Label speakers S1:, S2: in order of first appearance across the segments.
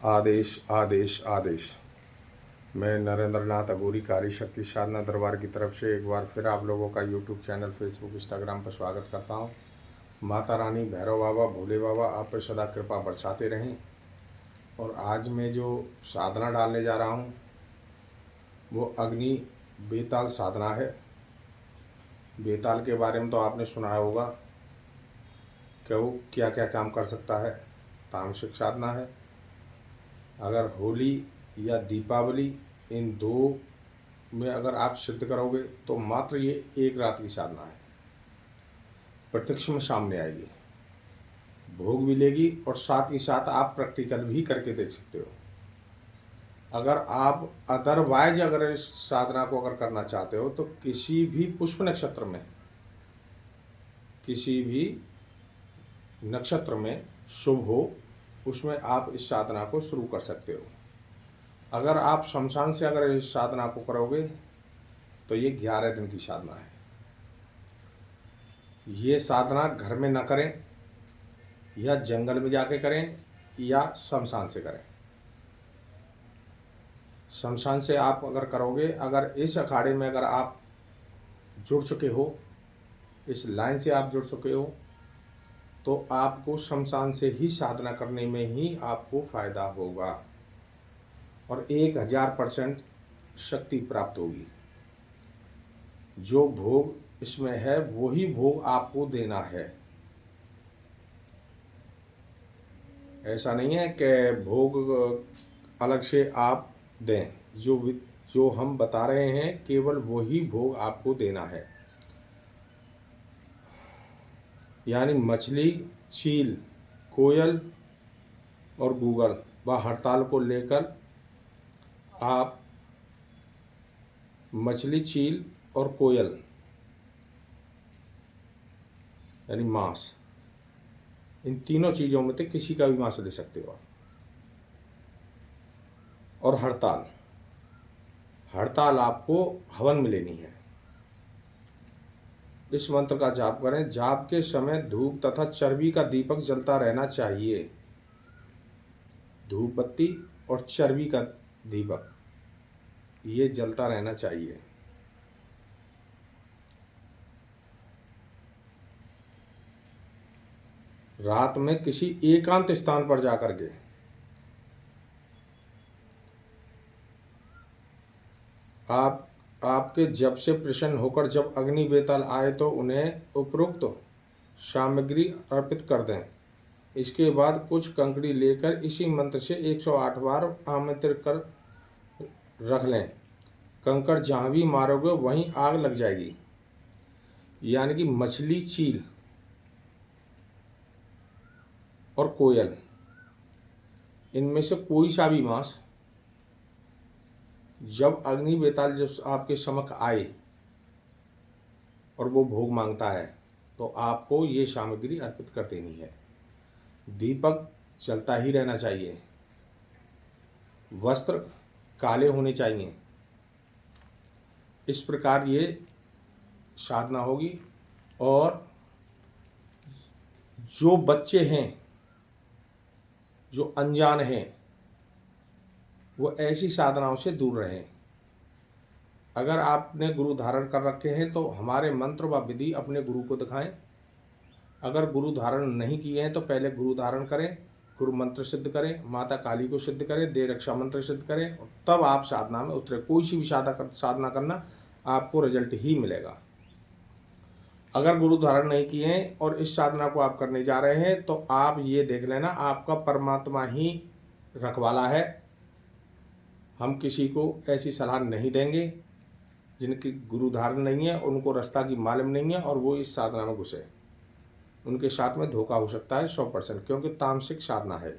S1: आदेश आदेश आदेश। मैं नरेंद्र नाथ अघोरी कारी शक्ति साधना दरबार की तरफ से एक बार फिर आप लोगों का यूट्यूब चैनल, फेसबुक, इंस्टाग्राम पर स्वागत करता हूं। माता रानी, भैरव बाबा, भोले बाबा आप पर सदा कृपा बरसाते रहें। और आज मैं जो साधना डालने जा रहा हूं वो अग्नि बेताल साधना है। बेताल के बारे में तो आपने सुना होगा कि वो क्या क्या काम कर सकता है। तामसिक साधना है। अगर होली या दीपावली इन दो में अगर आप सिद्ध करोगे तो मात्र ये एक रात की साधना है, प्रत्यक्ष में सामने आएगी, भोग मिलेगी और साथ ही साथ आप प्रैक्टिकल भी करके देख सकते हो। अगर आप अदरवाइज अगर इस साधना को अगर करना चाहते हो तो किसी भी पुष्प नक्षत्र में, किसी भी नक्षत्र में शुभ हो उसमें आप इस साधना को शुरू कर सकते हो। अगर आप शमशान से अगर इस साधना को करोगे तो ये 11 दिन की साधना है। ये साधना घर में न करें, या जंगल में जाके करें, या शमशान से करें। शमशान से आप अगर करोगे, अगर इस अखाड़े में अगर आप जुड़ चुके हो, इस लाइन से आप जुड़ चुके हो, तो आपको शमशान से ही साधना करने में ही आपको फायदा होगा और 1000% शक्ति प्राप्त होगी। जो भोग इसमें है वही भोग आपको देना है। ऐसा नहीं है कि भोग अलग से आप दें। जो हम बता रहे हैं केवल वही भोग आपको देना है। यानी मछली, चील, कोयल और गूगल व हड़ताल को लेकर आप मछली, चील और कोयल यानी मांस, इन तीनों चीज़ों में से किसी का भी मांस ले सकते हो आप। और हड़ताल, हड़ताल आपको हवन में लेनी है। इस मंत्र का जाप करें। जाप के समय धूप तथा चर्बी का दीपक जलता रहना चाहिए। धूप बत्ती और चर्बी का दीपक ये जलता रहना चाहिए। रात में किसी एकांत स्थान पर जाकर के आपके जब से प्रसन्न होकर जब अग्नि बेताल आए तो उन्हें उपरोक्त सामग्री अर्पित कर दें। इसके बाद कुछ कंकड़ी लेकर इसी मंत्र से 108 बार आमंत्रित कर रख लें। कंकड़ जहाँ भी मारोगे वहीं आग लग जाएगी। यानी कि मछली, चील और कोयल, इनमें से कोई सा भी मांस जब अग्नि बेताल जब आपके समक्ष आए और वो भोग मांगता है तो आपको ये सामग्री अर्पित कर देनी है। दीपक जलता ही रहना चाहिए। वस्त्र काले होने चाहिए। इस प्रकार ये साधना होगी। और जो बच्चे हैं, जो अनजान हैं, वो ऐसी साधनाओं से दूर रहें। अगर आपने गुरु धारण कर रखे हैं तो हमारे मंत्र व विधि अपने गुरु को दिखाएं। अगर गुरु धारण नहीं किए हैं तो पहले गुरु धारण करें, गुरु मंत्र सिद्ध करें, माता काली को सिद्ध करें, देह रक्षा मंत्र सिद्ध करें और तब आप साधना में उतरे। कोई सी भी साधना करना आपको रिजल्ट ही मिलेगा। अगर गुरु धारण नहीं किए हैं और इस साधना को आप करने जा रहे हैं तो आप ये देख लेना, आपका परमात्मा ही रखवाला है। हम किसी को ऐसी सलाह नहीं देंगे जिनकी गुरु धारण नहीं है, उनको रास्ता की मालूम नहीं है और वो इस साधना में घुसे। उनके साथ में धोखा हो सकता है 100%, क्योंकि तामसिक साधना है।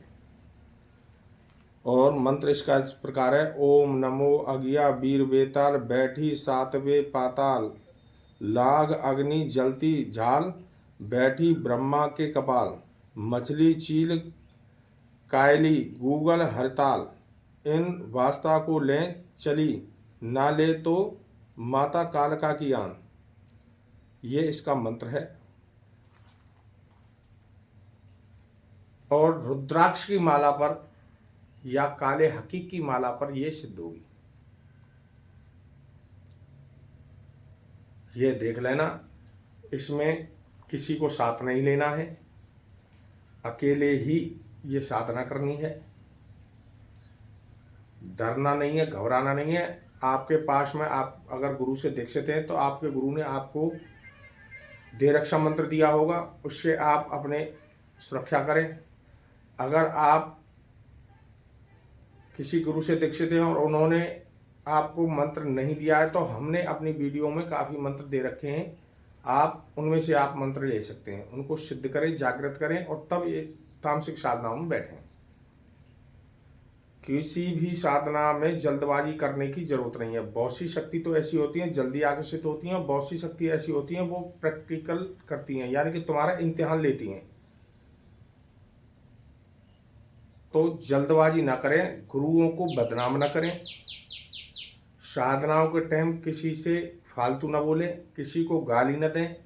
S1: और मंत्र इसका इस प्रकार है। ओम नमो अगिया वीर बेताल, बैठी सातवें पाताल, लाग अग्नि जलती झाल, बैठी ब्रह्मा के कपाल, मछली, चील, कायली, गूगल, हरताल, इन वास्ता को लें चली, ना ले तो माता कालका की आन। ये इसका मंत्र है। और रुद्राक्ष की माला पर या काले हकीक की माला पर यह सिद्ध होगी। ये देख लेना, इसमें किसी को साथ नहीं लेना है, अकेले ही ये साधना करनी है। डरना नहीं है, घबराना नहीं है। आपके पास में आप अगर गुरु से दीक्षित हैं तो आपके गुरु ने आपको दे रक्षा मंत्र दिया होगा, उससे आप अपने सुरक्षा करें। अगर आप किसी गुरु से दीक्षित हैं और उन्होंने आपको मंत्र नहीं दिया है तो हमने अपनी वीडियो में काफ़ी मंत्र दे रखे हैं, आप उनमें से आप मंत्र ले सकते हैं। उनको सिद्ध करें, जागृत करें और तब ये तामसिक साधनाओं में बैठें। किसी भी साधना में जल्दबाजी करने की जरूरत नहीं है। बहुत सी शक्ति तो ऐसी होती हैं जल्दी आकर्षित होती हैं, और बहुत सी शक्ति ऐसी होती हैं वो प्रैक्टिकल करती हैं, यानी कि तुम्हारा इम्तिहान लेती हैं। तो जल्दबाजी ना करें, गुरुओं को बदनाम ना करें, साधनाओं के टाइम किसी से फालतू ना बोलें, किसी को गाली न दें,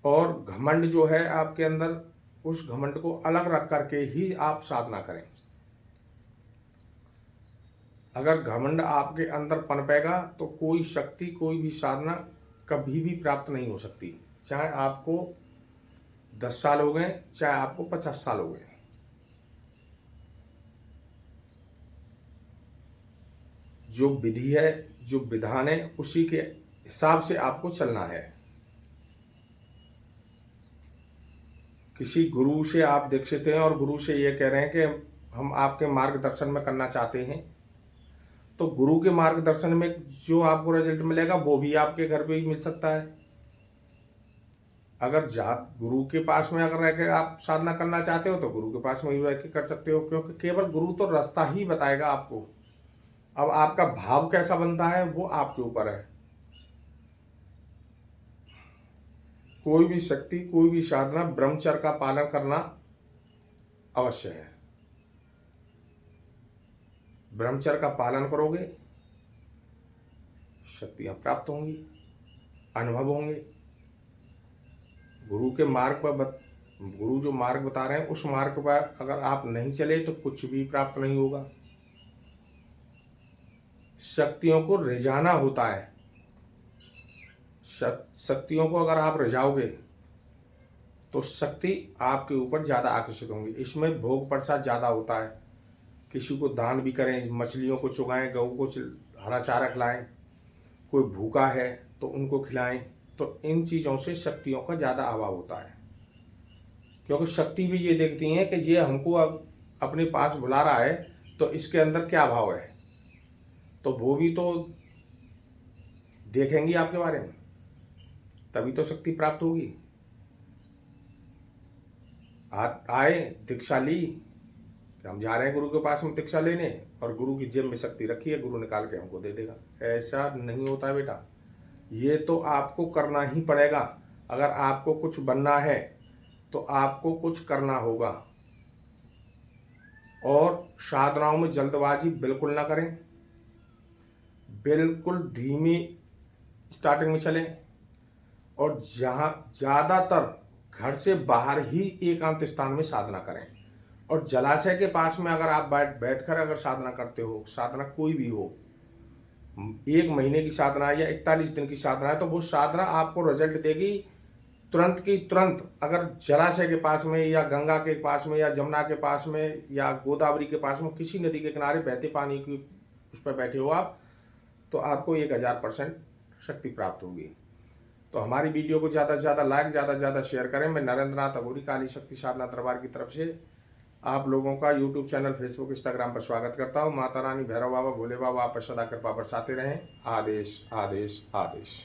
S1: और घमंड जो है आपके अंदर, उस घमंड को अलग रख करके ही आप साधना करें। अगर घमंड आपके अंदर पनपेगा तो कोई शक्ति, कोई भी साधना कभी भी प्राप्त नहीं हो सकती, चाहे आपको 10 साल हो गए, चाहे आपको 50 साल हो गए। जो विधि है, जो विधान है, उसी के हिसाब से आपको चलना है। किसी गुरु से आप दीक्षित हैं और गुरु से ये कह रहे हैं कि हम आपके मार्गदर्शन में करना चाहते हैं, तो गुरु के मार्गदर्शन में जो आपको रिजल्ट मिलेगा वो भी आपके घर पे ही मिल सकता है। अगर गुरु के पास में अगर रह के आप साधना करना चाहते हो तो गुरु के पास में ही रह के कर सकते हो, क्योंकि केवल गुरु तो रास्ता ही बताएगा आपको। अब आपका भाव कैसा बनता है वो आपके ऊपर है। कोई भी शक्ति, कोई भी साधना ब्रह्मचर्य का पालन करना अवश्य है। ब्रह्मचर्य का पालन करोगे, शक्तियां प्राप्त होंगी, अनुभव होंगे। गुरु के मार्ग पर गुरु जो मार्ग बता रहे हैं उस मार्ग पर अगर आप नहीं चले तो कुछ भी प्राप्त नहीं होगा। शक्तियों को रिझाना होता है। शक्तियों को अगर आप रिझाओगे तो शक्ति आपके ऊपर ज़्यादा आकर्षित होंगी। इसमें भोग प्रसाद ज़्यादा होता है। किसी को दान भी करें, मछलियों को चुगाएं, गऊ को हरा चारा खिलाएं, कोई भूखा है तो उनको खिलाएं। तो इन चीज़ों से शक्तियों का ज़्यादा अभाव होता है, क्योंकि शक्ति भी ये देखती हैं कि ये हमको अब अपने पास बुला रहा है तो इसके अंदर क्या भाव है, तो वो भी तो देखेंगी आपके बारे में, तभी तो शक्ति प्राप्त होगी। आए, दीक्षा ली कि हम जा रहे हैं गुरु के पास में दीक्षा लेने, और गुरु की जेब में शक्ति रखी है, गुरु निकाल के हमको दे देगा। ऐसा नहीं होता है बेटा, ये तो आपको करना ही पड़ेगा। अगर आपको कुछ बनना है तो आपको कुछ करना होगा। और साधनाओं में जल्दबाजी बिल्कुल ना करें, बिल्कुल धीमी स्टार्टिंग में चलें, और जहाँ ज़्यादातर घर से बाहर ही एकांत स्थान में साधना करें। और जलाशय के पास में अगर आप बैठकर अगर साधना करते हो, साधना कोई भी हो, 1 महीने की साधना या 41 दिन की साधना है, तो वो साधना आपको रिजल्ट देगी तुरंत की तुरंत। अगर जलाशय के पास में या गंगा के पास में या जमुना के पास में या गोदावरी के पास में, किसी नदी के किनारे बहते पानी की उस पर बैठे हो आप, तो आपको 1000% शक्ति प्राप्त होगी। तो हमारी वीडियो को ज़्यादा से ज़्यादा लाइक, ज़्यादा से ज़्यादा शेयर करें। मैं नरेंद्र नाथ अघोरी, काली शक्ति साधना दरबार की तरफ से आप लोगों का यूट्यूब चैनल, फेसबुक, इंस्टाग्राम पर स्वागत करता हूँ। माता रानी, भैरव बाबा, भोले बाबा आप पर सदा कृपा बरसाते रहें। आदेश, आदेश, आदेश।